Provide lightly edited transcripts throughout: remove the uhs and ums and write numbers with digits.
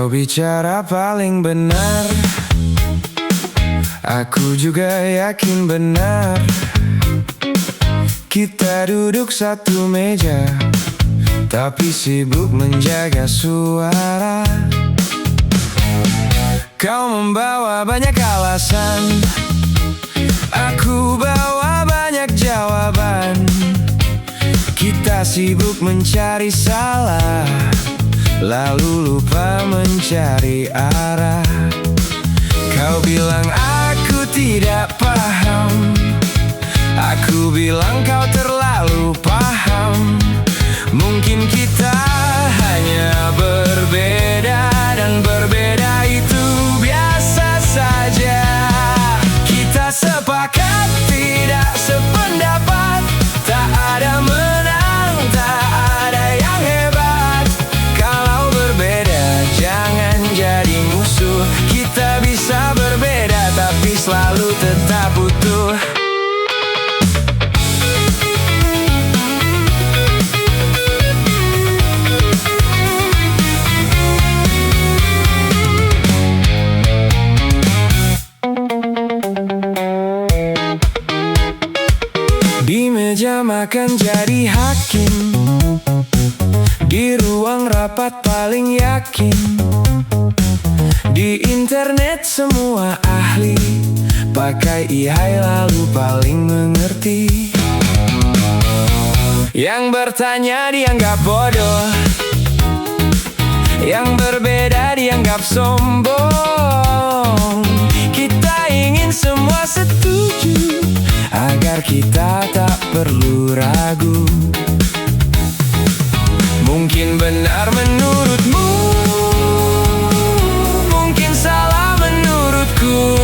Kau bicara paling benar, aku juga yakin benar. Kita duduk satu meja, tapi sibuk menjaga suara. Kau membawa banyak alasan, aku bawa banyak jawaban. Kita sibuk mencari salah, lalu lupa mencari arah. Kau bilang aku tidak paham, aku bilang kau terlalu paham. Mungkin kita hanya berbeda, dan berbeda itu biasa saja. Kita sepakat tidak sependapat, tak ada menang, tak ada yang hebat. Kalau berbeda jangan jadi musuh. Kita bisa berbeda tapi selalu tetap utuh. Di meja makan jadi hakim, di ruang rapat paling yakin. Di internet semua ahli, pakai ihai lalu paling mengerti. Yang bertanya dianggap bodoh, yang berbeda dianggap sombong. Kita ingin semua setuju, agar kita tak perlu ragu. Mungkin benar menurutmu, mungkin salah menurutku.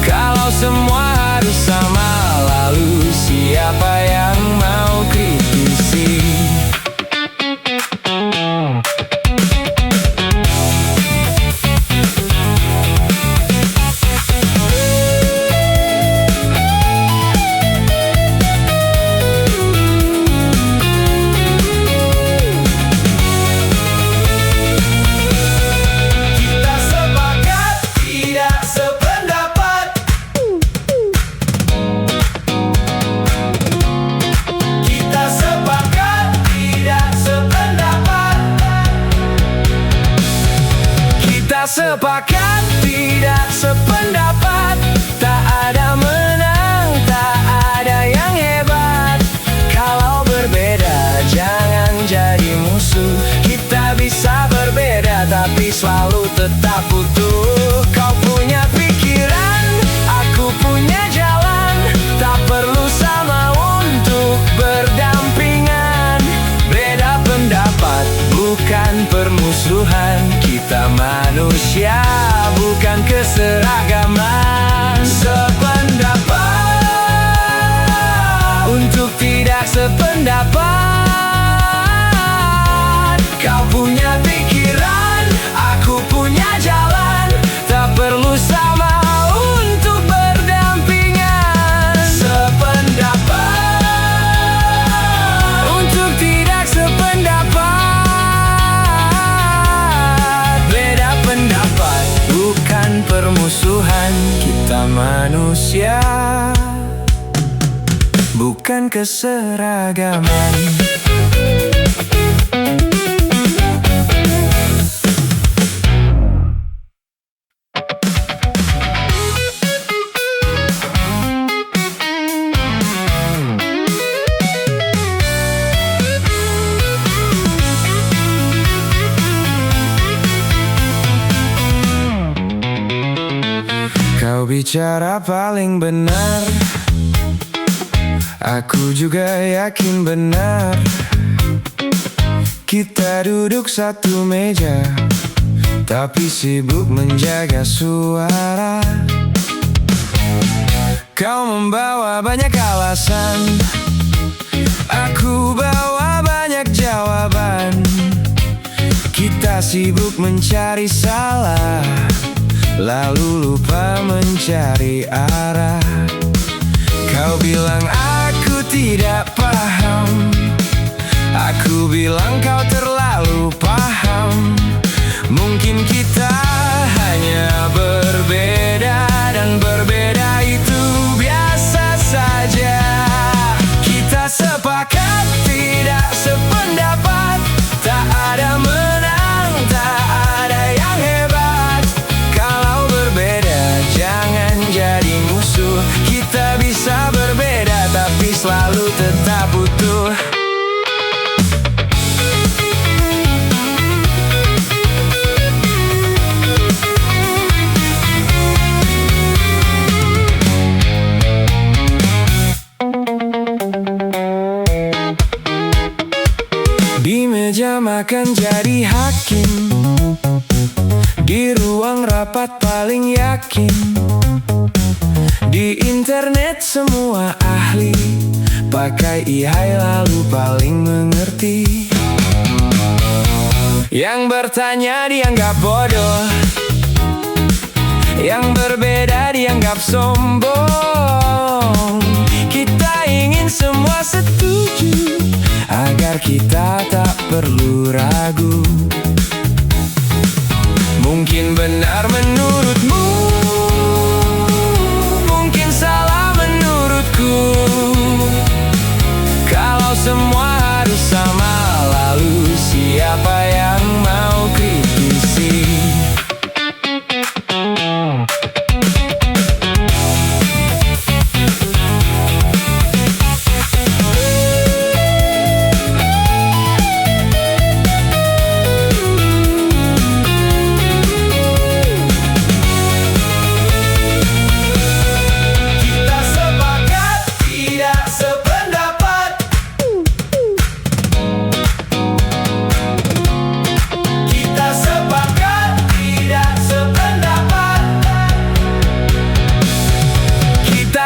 Kalau semua harus sama, lalu siapa yang mau kritisi? Sepakat tidak sependapat, tak ada menang, tak ada yang hebat. Kalau berbeda jangan jadi musuh. Kita bisa berbeda tapi selalu tetap utuh. Kau punya pikiran, aku punya jalan, tak perlu sama untuk berdampingan. Beda pendapat bukan permusuhan, kita manusia bukan keseragaman. Sependapat untuk tidak sependapat. Kau punya pikiran, aku punya jalan, tak perlu sama untuk berdampingan. Sependapat untuk tidak sependapat. Beda pendapat bukan permusuhan, kita manusia bukan keseragaman. Kau bicara paling benar, aku juga yakin benar. Kita duduk satu meja, tapi sibuk menjaga suara. Kau membawa banyak alasan, aku bawa banyak jawaban. Kita sibuk mencari salah, lalu lupa mencari arah. Kau bilang aku tidak paham, aku bilang kau terlalu paham. meja makan jadi hakim. Di ruang rapat paling yakin. Di internet semua ahli. Pakai ihai lalu paling mengerti. Yang bertanya dianggap bodoh, yang berbeda dianggap sombong. Kita ingin semua setuju, agar kita tak perlu ragu. Mungkin benar menurutmu, mungkin salah menurutku. Kalau semua harus sama, lalu siapa yang mau kritisi?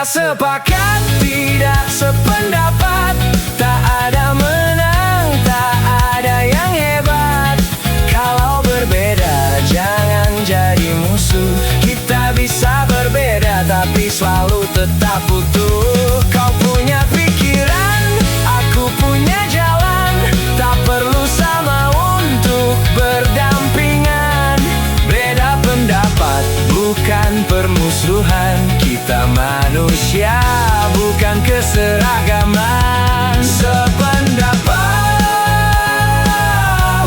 Sepakat tidak sependapat, tak ada menang, tak ada yang hebat. Kalau berbeda jangan jadi musuh. Kita bisa berbeda tapi selalu tetap utuh. Kau punya pikiran, aku punya jalan. Tak perlu sama untuk berdampingan. Beda pendapat bukan permusuhan. Kita manusia, bukan keseragaman. Sependapat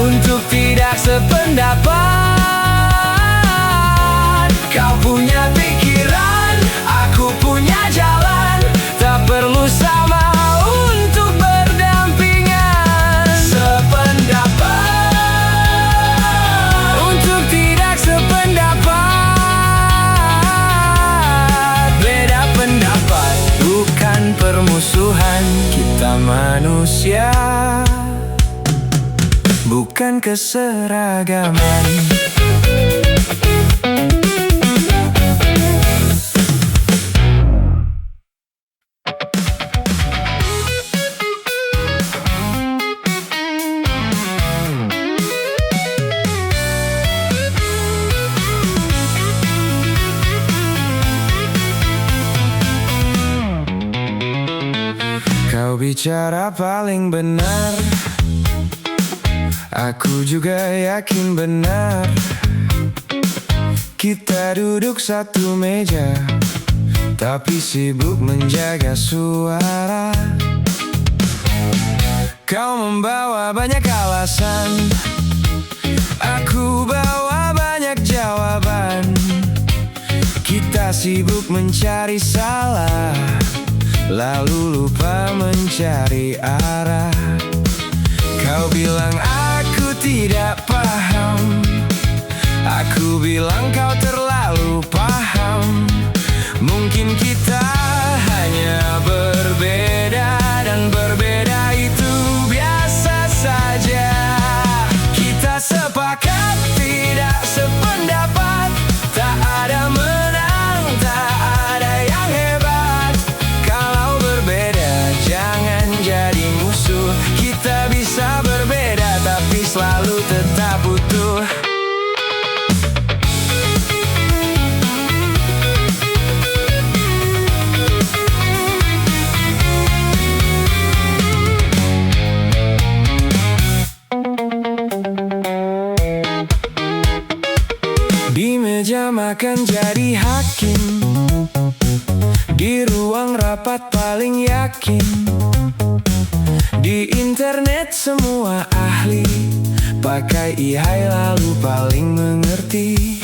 untuk tidak sependapat. Kau punya pikiran, aku punya jalan. Tak perlu sama untuk berdampingan. Sependapat untuk tidak sependapat. Bukan permusuhan, kita manusia, bukan keseragaman. Kau bicara paling benar, aku juga yakin benar. Kita duduk satu meja, tapi sibuk menjaga suara. Kau membawa banyak alasan, aku bawa banyak jawaban. Kita sibuk mencari salah, lalu lupa mencari arah. Kau bilang aku tidak paham, aku bilang kau terlalu paham. Mungkin kita hanya berbeda, dan berbeda itu biasa saja. Kita sepakat tidak sependapat, tak ada menang, tak ada yang hebat. Kalau berbeda jangan jadi musuh. Kita bisa berbeda tapi selalu tetap utuh. Di meja makan jadi hakim, di ruang rapat paling yakin. Di internet semua ahli, pakai ihai lalu paling mengerti.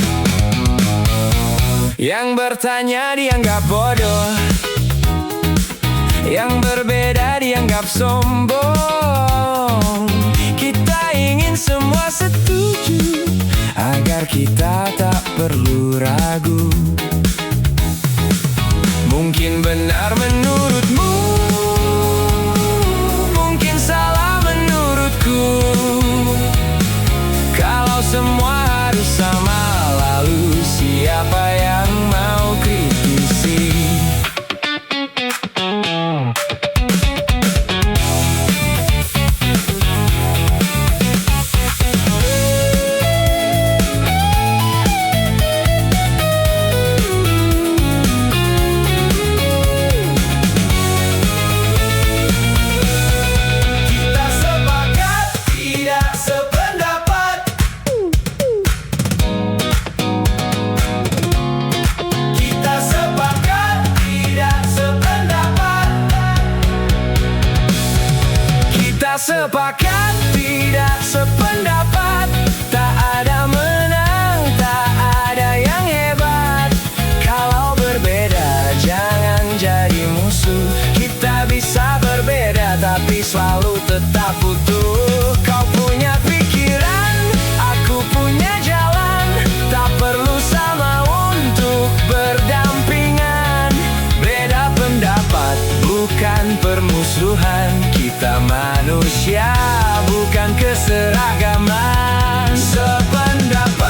Yang bertanya dianggap bodoh, yang berbeda dianggap sombong. Kita ingin semua setuju, agar kita tak perlu ragu. Mungkin benar menurutmu, mungkin salah menurutku. bukan keseragaman. Sependapat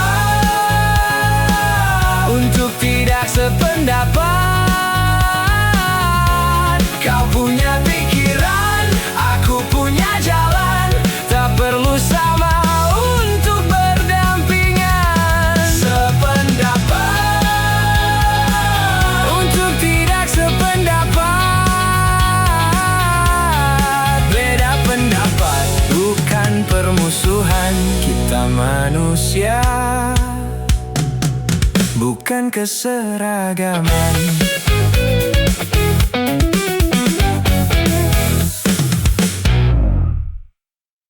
untuk tidak sependapat. Kau punya pikiran, aku punya jalan, tak perlu sama untuk berdampingan. Sependapat untuk tidak sependapat. Beda pendapat bukan permusuhan, kita manusia, bukan keseragaman.